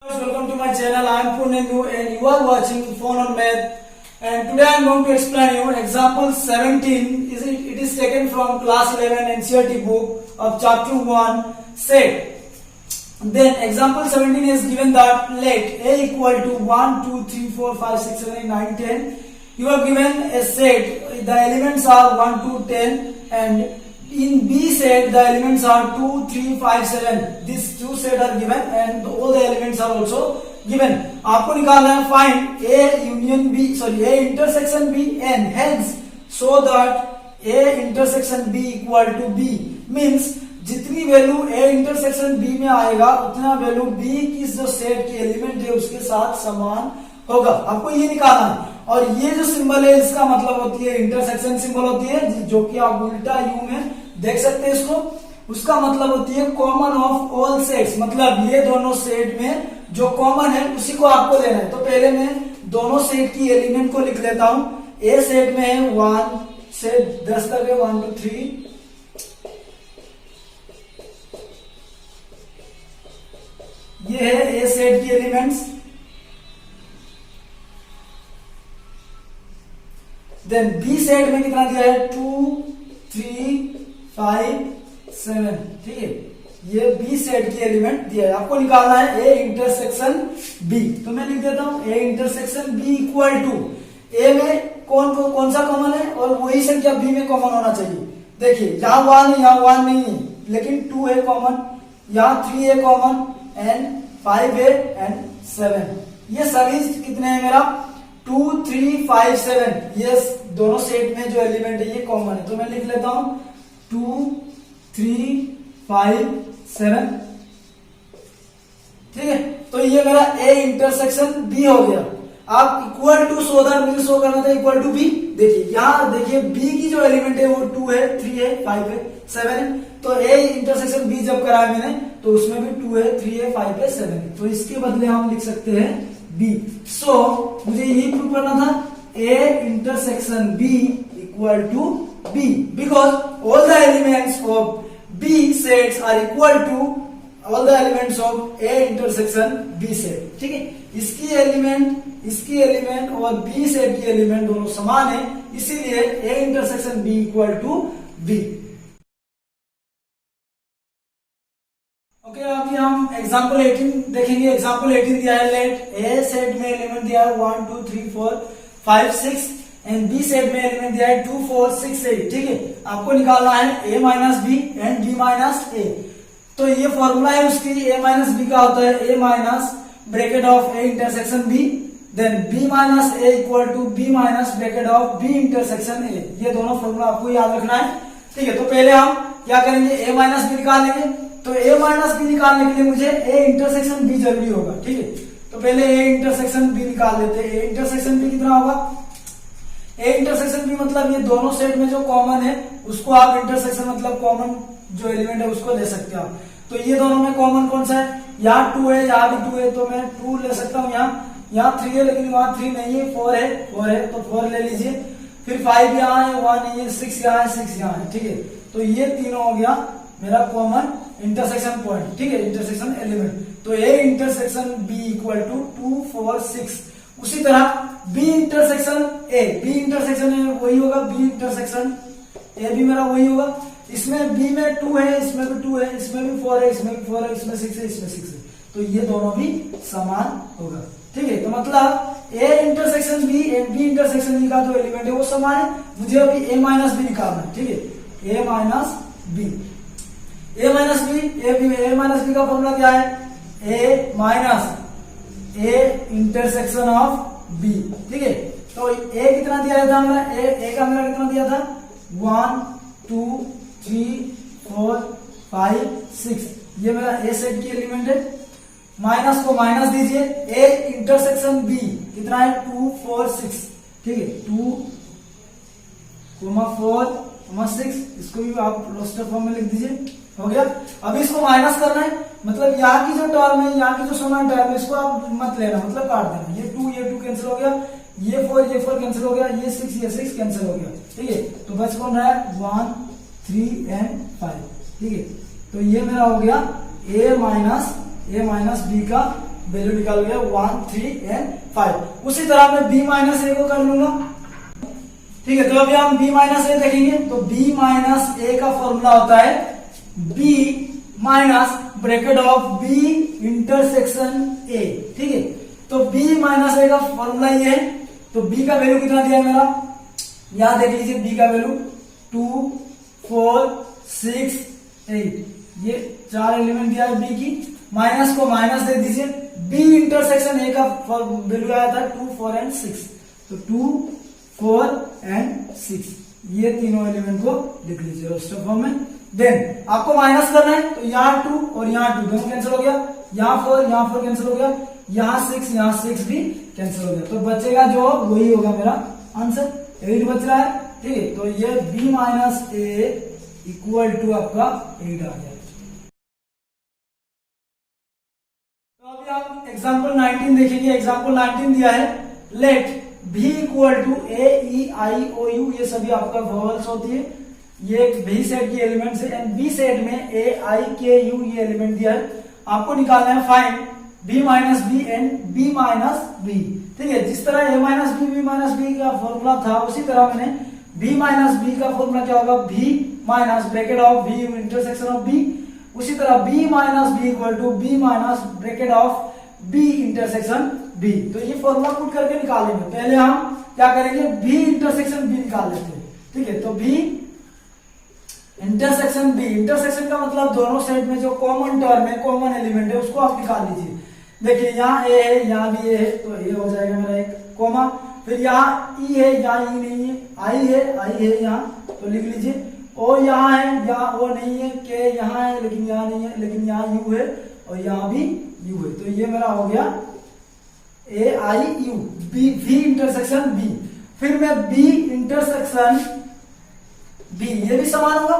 Welcome to my channel. I am Purnendu and you are watching Phone on Math. And today I am going to explain you example 17. It is taken from class 11 NCERT book of chapter 1 set. Then example 17 is given that let A equal to 1, 2, 3, 4, 5, 6, 7, 8, 9, 10. You are given a set. The elements are 1 to 10 and in B set the elements are 2, 3, 5, 7. These two sets are given and all the elements are also given. आपको निकालना है find A union B, A intersection B and hence so that A intersection B equal to B means जितनी value A intersection B में आएगा उतना value B की जो set के एलिमेंट है उसके साथ समान होगा. आपको ये निकालना है और ये जो सिंबल है इसका मतलब होती है इंटरसेक्शन सिंबल होती है जो कि आप उल्टा यू में देख सकते हैं इसको. उसका मतलब होती है कॉमन ऑफ ऑल सेट्स, मतलब ये दोनों सेट में जो कॉमन है उसी को आपको लेना है. तो पहले मैं दोनों सेट की एलिमेंट को लिख लेता हूं. ए सेट में है 1 से 10 तक है 1 2 3. ये है ए सेट की एलिमेंट्स. देन बी सेट में कितना दिया है 2 3 5 7. ठीक है, ये बी सेट की एलिमेंट दिया है. आपको निकालना है ए इंटरसेक्शन बी. तो मैं लिख देता हूं A intersection B equal to A में कौन सा कॉमन है और वही संख्या बी में कॉमन होना चाहिए. देखिए यहाँ 1 है, यहाँ 1 नहीं है लेकिन 2 है कॉमन, यहाँ 3 है कॉमन एंड 5 है एंड 7. ये सभी कितने हैं मेरा 2 3 5 7. ये दोनों सेट में जो एलिमेंट है ये कॉमन है. तो मैं लिख लेता हूं 2 3 5 7. ठीक है, तो ये मेरा ए इंटरसेक्शन बी हो गया. आप इक्वल टू मुझे शो करना था इक्वल टू बी. देखिए यहाँ देखिए बी की जो एलिमेंट है वो 2 है 3 है 5 है 7 है. तो ए इंटरसेक्शन बी जब कराया मैंने तो उसमें भी 2 है 3 है 5 है 7 है. तो इसके बदले हम लिख सकते हैं बी. सो मुझे यही प्रूव करना था A intersection B equal to B because all the elements of B sets are equal to all the elements of A intersection B set. ठीक है, इसकी एलिमेंट और बी सेट की एलिमेंट दोनों समान है, इसीलिए A intersection B equal to B. Okay, अभी हम एग्जाम्पल 18 देखेंगे. एग्जाम्पल 18 दिया है लेट ए सेट में एलिमेंट दिया है 1 2 3 4 5 6 एंड बी सेट में एलिमेंट दिया है 2 4 6 8. ठीक है, आपको निकालना है a minus B and b minus A. तो ये फॉर्मूला है उसकी a माइनस बी का होता है a minus bracket of a intersection b then b minus a equal to b minus bracket of b intersection a. ये दोनों formula आपको याद रखना है. ठीक है, तो पहले हम क्या करेंगे a माइनस बी निकालेंगे. तो a माइनस बी निकालने के लिए मुझे a इंटरसेक्शन b जरूरी होगा. ठीक है, तो पहले a इंटरसेक्शन b निकाल लेते हैं. a इंटरसेक्शन b कितना होगा a इंटरसेक्शन b मतलब ये दोनों सेट में जो कॉमन है उसको आप इंटरसेक्शन मतलब कॉमन जो एलिमेंट है उसको ले सकते हो आप. तो ये दोनों में कॉमन कौन सा है, यहाँ 2 है यहाँ भी 2 है तो मैं 2 ले सकता हूँ. यहाँ 3 है लेकिन वहां 3 नहीं है 4 है तो 4 ले लीजिए. फिर 5 यहाँ है 1 नहीं है 6 यहाँ है 6 यहाँ है. ठीक है, तो ये तीनों हो गया मेरा कॉमन इंटरसेक्शन पॉइंट. ठीक है, इंटरसेक्शन एलिमेंट. तो A intersection B equal to 2 4 6. उसी तरह B intersection A, B intersection वही होगा बी इंटरसेक्शन ए भी मेरा वही होगा. इसमें बी में 2 है इसमें भी 2 है इसमें भी 4 है इसमें भी 4 है इसमें 6 है इसमें 6 है. तो ये दोनों भी समान होगा. ठीक है, तो मतलब A intersection B and B intersection B का जो एलिमेंट है वो समान है. मुझे अभी ए माइनस बी निकालना है. ठीक है, A minus B A minus B का फॉर्मूला क्या है A minus A intersection of B. ठीक है, तो ए कितना दिया था मेरा ए का मेरा कितना दिया था 1 2 3 4 5 6. ये मेरा ए सेट की एलिमेंट है. माइनस को माइनस दीजिए. ए इंटरसेक्शन बी कितना है 2 4 6. ठीक है, 2 4 6. इसको भी आप रोस्टर फॉर्म में लिख दीजिए. हो गया. अभी इसको माइनस करना है मतलब यहाँ की जो टर्म है यहाँ की जो समान टर्म है इसको आप मत लेना मतलब काट देना. ये 2 कैंसिल हो गया, ये 4 कैंसिल हो गया, ये 6 कैंसिल हो गया. ठीक है, तो बस कौन रहा है 1 3 एंड 5. ठीक है, तो ये मेरा हो गया ए माइनस बी का वैल्यू निकाल गया 1 3 एंड 5। उसी तरह मैं b माइनस ए को कर लूंगा। ठीक है, तो अभी हम b माइनस ए देखेंगे। तो b माइनस ए का फॉर्मूला होता है b minus bracket of b intersection a। ठीक है, तो b माइनस ए का फॉर्मूला ये है। तो b का वैल्यू कितना दिया है मेरा, यहां देख लीजिए b का वैल्यू 2 4 6 8, ये 4 एलिमेंट दिया है b की। माइनस को माइनस दे दीजिए। b इंटरसेक्शन a का वैल्यू आया था 2 4 एंड 6, तो 2 4 एंड 6 ये तीनों एलिमेंट को लिख लीजिए रोस्टर फॉर्म में। देन आपको माइनस करना है, तो यहाँ 2 और यहाँ 2 दोनों कैंसिल हो गया, यहाँ 4 कैंसिल हो गया, यहाँ 6 भी कैंसिल हो गया। तो बचेगा जो वही होगा मेरा आंसर, 8 बच रहा है। ठीक है, तो ये b minus A equal to आपका 8 आ गया। तो अभी हम एग्जाम्पल 19 देखेंगे। एग्जाम्पल 19 दिया है let b equal to A E I O U, ये सभी आपका वॉवल्स होती है। ये b सेट की एलिमेंट्स है एंड b सेट में ए आई के यू ये एलिमेंट दिया है। आपको निकालना है find b minus B and b minus B. ठीक है, जिस तरह a माइनस बी का फॉर्मूला था उसी तरह मैंने b माइनस बी का फॉर्मूला क्या होगा, b minus bracket of b intersection of b। उसी तरह b minus B equal to b minus bracket of b intersection b। तो ये फॉर्मूला पुट करके निकालेंगे। पहले हम क्या करेंगे, b इंटरसेक्शन b निकाल लेते हैं। ठीक है, तो b इंटरसेक्शन b, इंटरसेक्शन का मतलब दोनों साइड में जो कॉमन टर्म है, कॉमन एलिमेंट है, उसको आप निकाल लीजिए। देखिए यहाँ a है, यहाँ भी a है, तो a हो जाएगा मेरा एक कॉमा। फिर यहाँ e है, यहाँ e नहीं है, I है यहाँ, तो लिख लीजिए। o यहाँ है, यहाँ o नहीं है, k यहाँ है लेकिन यहाँ नहीं है, लेकिन यहाँ u है और यहाँ भी u है। तो ये मेरा हो गया a i u, b v intersection b। फिर मैं b इंटरसेक्शन b, ये भी समान होगा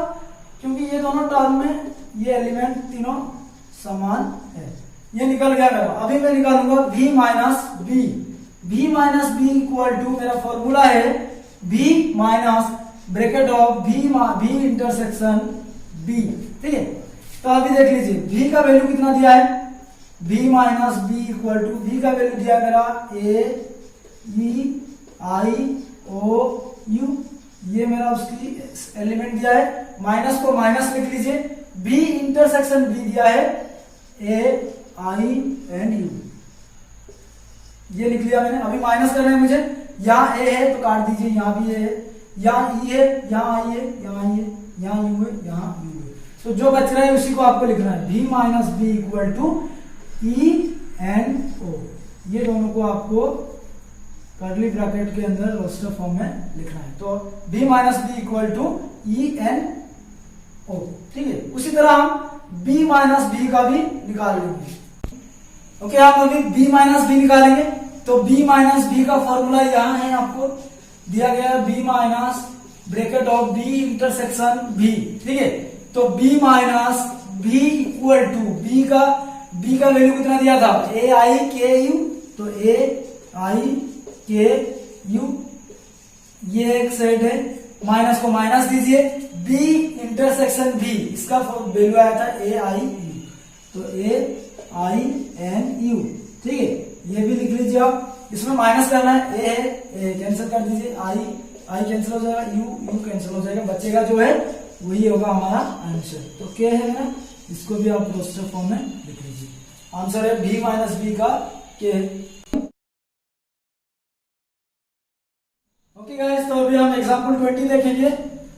क्योंकि ये दोनों टर्म में ये एलिमेंट तीनों समान है। ये निकल गया मेरा। अभी मैं निकालूंगा v minus B. v minus B equal to मेरा फॉर्मूला है v minus bracket of v intersection b। ठीक है, तो अभी देख लीजिए v का वैल्यू कितना दिया है, v minus B equal to v का वैल्यू दिया है मेरा a e i o u, ये मेरा उसकी एलिमेंट दिया है। माइनस को माइनस लिख लीजिए। b इंटरसेक्शन b दिया है a i एंड u, ये लिख लिया मैंने। अभी माइनस करना है मुझे, यहाँ a है तो काट दीजिए, यहाँ भी a है, यहाँ e है, यहाँ i है, यहाँ i है, यहाँ u है, यहाँ u है। तो जो बच रहा है उसी को आपको लिखना है, v minus B equal to e and o। ये दोनों को आपको कर्ली ब्रैकेट के अंदर रोस्टर फॉर्म में लिखना है। तो v minus B equal to e and o। ठीक है, उसी तरह हम b माइनस बी का भी निकाल लेंगे। ओके, हम अभी b माइनस बी निकालेंगे। तो b माइनस बी का फॉर्मूला यहाँ है, आपको दिया गया है b minus bracket of b intersection b। ठीक है, तो b minus B equal to b का वैल्यू कितना दिया था, a i k u, तो a i k u ये एक सेट है। माइनस को माइनस दीजिए, b इंटरसेक्शन b, इसका वैल्यू आया था a i u, तो a i एंड u। ठीक है, ये भी लिख लीजिए आप। इसमें माइनस करना है, a है, a कैंसिल कर दीजिए, i कैंसिल हो जाएगा, u कैंसिल हो जाएगा, बचेगा जो है वही होगा हमारा आंसर। तो क्या है मेरा, इसको भी आप रोस्टर फॉर्म में लिख लीजिए। आंसर है b माइनस बी का k। ओके गाइस, तो अभी हम एग्जांपल 20 देखेंगे।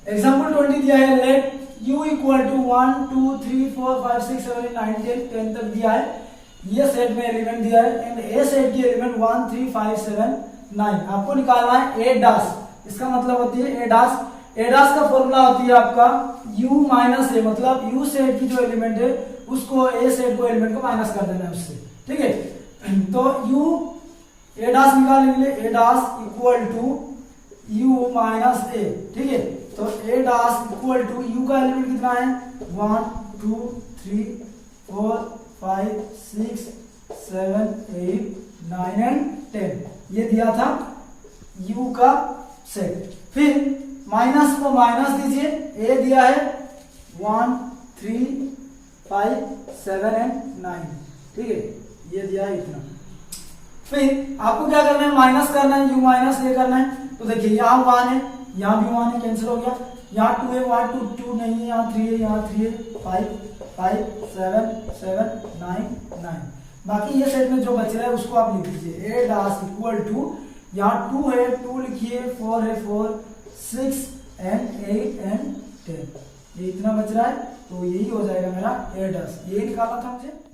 एग्जांपल 20 दिया है लेट u इक्वल टू 1 2 3 4 5 6 7 8 9 10 तक दिया है। ये सेट में एलिमेंट दिया है एंड ए सेट की एलिमेंट 1 3 5 7 9। आपको निकालना है ए डैश, इसका मतलब होती है ए डैश। ए डैश का फॉर्मूला होती है आपका u माइनस ए, मतलब u सेट की जो एलिमेंट है उसको ए सेट को एलिमेंट को माइनस कर देना है उससे। ठीक है, तो u ए डैश निकालने के लिए A dash equal to u minus A. ठीक है, तो A dash equal to u का एलिमेंट कितना है, 1 2 3 4 5 6 7 8 9 एंड 10 ये दिया था u का सेट। फिर माइनस को माइनस दीजिए, a दिया है 1 3 5 7 एंड 9। ठीक है, ये दिया है इतना। फिर आपको क्या करना है, माइनस करना है, u माइनस ये करना है। तो देखिए यहाँ 1 है, यहाँ भी 1 है, कैंसिल हो गया। यहाँ 2 है, वहाँ 2 नहीं है, यहाँ 3 है, यहाँ 3 है, 5 5 7 7 9 9। बाकी ये सेट में जो बच रहा है उसको आप लिख दीजिए। ए डैश इक्वल टू, यहाँ 2 है 2 लिखिए, 4 है 4, 6 एंड 8 एंड 10, ये इतना बच रहा है। तो यही हो जाएगा मेरा ए डैश, ये निकालना था मुझे।